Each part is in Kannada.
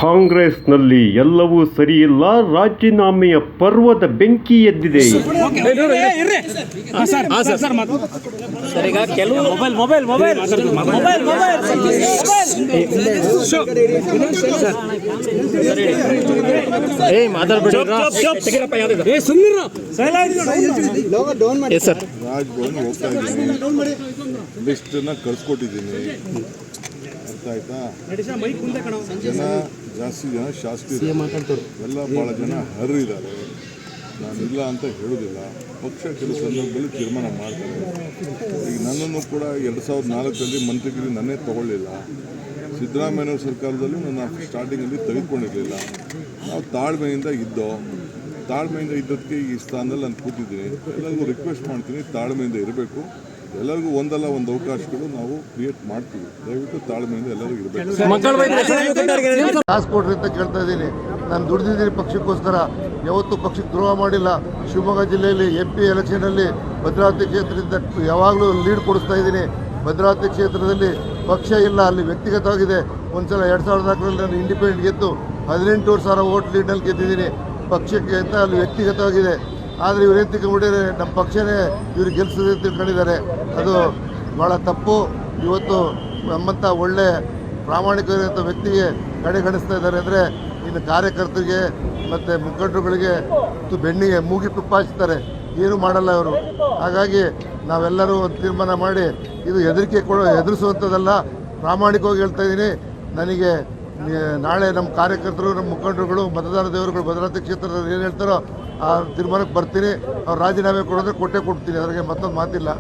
ಕಾಂಗ್ರೆಸ್ನಲ್ಲಿ ಎಲ್ಲವೂ ಸರಿಯಿಲ್ಲ, ರಾಜೀನಾಮೆಯ ಪರ್ವದ ಬೆಂಕಿ ಎದ್ದಿದೆ. ರಾಜ್ಭವನ್ ಹೋಗ್ತಾ ಇದ್ದೀನಿ, ಲಿಸ್ಟನ್ನ ಕಳ್ಸಿಕೊಟ್ಟಿದ್ದೀನಿ. ಅರ್ಥ ಆಯ್ತಾ? ಜಾಸ್ತಿ ಜನ ಶಾಸಕರು ಎಲ್ಲ ಭಾಳ ಜನ ಹರಿದ್ದಾರೆ. ನಾನಿಲ್ಲ ಅಂತ ಹೇಳೋದಿಲ್ಲ. ಪಕ್ಷ ಕೆಲವು ಸಂದರ್ಭದಲ್ಲಿ ತೀರ್ಮಾನ ಮಾಡ್ತಾರೆ. ಈಗ ನನ್ನನ್ನು ಕೂಡ 2004ರಲ್ಲಿ ಮಂತ್ರಿಗಿರಿ ನನ್ನೇ ತಗೊಳ್ಳಿಲ್ಲ. ಸಿದ್ದರಾಮಯ್ಯ ಸರ್ಕಾರದಲ್ಲೂ ನನ್ನ ಸ್ಟಾರ್ಟಿಂಗಲ್ಲಿ ತೆಗೆದುಕೊಂಡಿರಲಿಲ್ಲ. ನಾವು ತಾಳ್ಮೆಯಿಂದ ಇದ್ದದಕ್ಕೆ ಈ ಸ್ಥಾನದಲ್ಲಿ ನಾನು ಕೂತಿದ್ದೀನಿ. ಎಲ್ಲರಿಗೂ ರಿಕ್ವೆಸ್ಟ್ ಮಾಡ್ತೀನಿ, ತಾಳ್ಮೆಯಿಂದ ಇರಬೇಕು. ಎಲ್ಲರಿಗೂ ಒಂದಲ್ಲ ಒಂದು ಅವಕಾಶಗಳು ನಾವು ಕ್ರಿಯೇಟ್ ಮಾಡ್ತೀವಿ. ದಯವಿಟ್ಟು ತಾಳ್ಮೆಯಿಂದ ಎಲ್ಲರಿಗೂ ಇರಬೇಕು. ಕಾಸು ಕೊಡ್ರಿ ಅಂತ ಕೇಳ್ತಾ ಇದ್ದೀನಿ. ನಾನು ದುಡಿದಿದ್ದೀನಿ ಪಕ್ಷಕ್ಕೋಸ್ಕರ, ಯಾವತ್ತೂ ಪಕ್ಷಕ್ಕೆ ದ್ರೋಹ ಮಾಡಿಲ್ಲ. ಶಿವಮೊಗ್ಗ ಜಿಲ್ಲೆಯಲ್ಲಿ MP ಎಲೆಕ್ಷನಲ್ಲಿ ಭದ್ರಾವತಿ ಕ್ಷೇತ್ರದಿಂದ ಯಾವಾಗಲೂ ಲೀಡ್ ಕೊಡಿಸ್ತಾ ಇದ್ದೀನಿ. ಭದ್ರಾವತಿ ಕ್ಷೇತ್ರದಲ್ಲಿ ಪಕ್ಷ ಇಲ್ಲ, ಅಲ್ಲಿ ವ್ಯಕ್ತಿಗತವಾಗಿದೆ. ಒಂದ್ಸಲ 2004ರಲ್ಲಿ ನಾನು ಇಂಡಿಪೆಂಡೆಂಟ್ ಗೆದ್ದು 18,000 ವೋಟ್ ಲೀಡ್ನಲ್ಲಿ ಗೆದ್ದಿದ್ದೀನಿ. ಪಕ್ಷಕ್ಕೆ ಅಂತ ಅಲ್ಲಿ ವ್ಯಕ್ತಿಗತವಾಗಿದೆ. ಆದರೆ ಇವ್ರು ಏನು ತಿಳ್ಕೊಂಡಿದ್ದಾರೆ, ನಮ್ಮ ಪಕ್ಷನೇ ಇವ್ರು ಗೆಲ್ಲಿಸೋದೇ ತಿಳ್ಕೊಂಡಿದ್ದಾರೆ. ಅದು ಭಾಳ ತಪ್ಪು. ಇವತ್ತು ನಮ್ಮಂಥ ಒಳ್ಳೆ ಪ್ರಾಮಾಣಿಕವಾಗಿರುವಂಥ ವ್ಯಕ್ತಿಗೆ ಕಡೆಗಣಿಸ್ತಾ ಇದ್ದಾರೆ. ಅಂದರೆ ಇನ್ನು ಕಾರ್ಯಕರ್ತರಿಗೆ ಮತ್ತು ಮುಖಂಡರುಗಳಿಗೆ ಬೆನ್ನಿಗೆ ಮೂಗಿ ತುಪ್ಪಾಚ್ತಾರೆ, ಏನೂ ಮಾಡಲ್ಲ ಇವರು. ಹಾಗಾಗಿ ನಾವೆಲ್ಲರೂ ಒಂದು ತೀರ್ಮಾನ ಮಾಡಿ, ಇದು ಎದುರಿಸುವಂಥದ್ದಲ್ಲ, ಪ್ರಾಮಾಣಿಕವಾಗಿ ಹೇಳ್ತಾ ಇದ್ದೀನಿ. ನನಗೆ ನಾಳೆ ನಮ್ಮ ಕಾರ್ಯಕರ್ತರು, ನಮ್ಮ ಮುಖಂಡರುಗಳು, ಮತದಾರ ದೇವರುಗಳು ಭದ್ರಾವತಿ ಕ್ಷೇತ್ರದಲ್ಲಿ ಏನು ಹೇಳ್ತಾರೋ ಆ ತೀರ್ಮಾನಕ್ಕೆ ಬರ್ತೀನಿ. ಅವ್ರು ರಾಜೀನಾಮೆ ಕೊಡೋದ್ರೆ ಕೊಡ್ತೀನಿ, ಅದರಿಗೆ ಮತ್ತೊಂದು ಮಾತಿಲ್ಲ.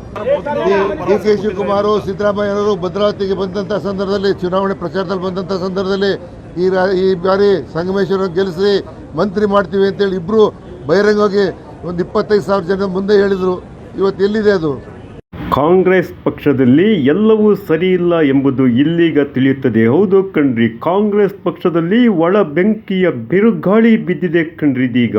DK ಶಿವಕುಮಾರ್, ಸಿದ್ದರಾಮಯ್ಯನವರು ಭದ್ರಾವತಿಗೆ ಬಂದಂಥ ಸಂದರ್ಭದಲ್ಲಿ, ಚುನಾವಣೆ ಪ್ರಚಾರದಲ್ಲಿ ಬಂದಂಥ ಸಂದರ್ಭದಲ್ಲಿ ಈ ಬಾರಿ ಸಂಗಮೇಶ್ವರ ಗೆಲ್ಲಿಸಿ ಮಂತ್ರಿ ಮಾಡ್ತೀವಿ ಅಂತೇಳಿ ಇಬ್ಬರು ಬಹಿರಂಗವಾಗಿ ಒಂದು 25,000 ಜನ ಮುಂದೆ ಹೇಳಿದರು. ಇವತ್ತು ಎಲ್ಲಿದೆ ಅದು? ಕಾಂಗ್ರೆಸ್ ಪಕ್ಷದಲ್ಲಿ ಎಲ್ಲವೂ ಸರಿಯಿಲ್ಲ ಎಂಬುದು ಇಲ್ಲೀಗ ತಿಳಿಯುತ್ತದೆ. ಹೌದು ಕಣ್ರಿ, ಕಾಂಗ್ರೆಸ್ ಪಕ್ಷದಲ್ಲಿ ಒಳ ಬೆಂಕಿಯ ಬಿರುಗಾಳಿ ಬಿದ್ದಿದೆ ಕಣ್ರಿದೀಗ.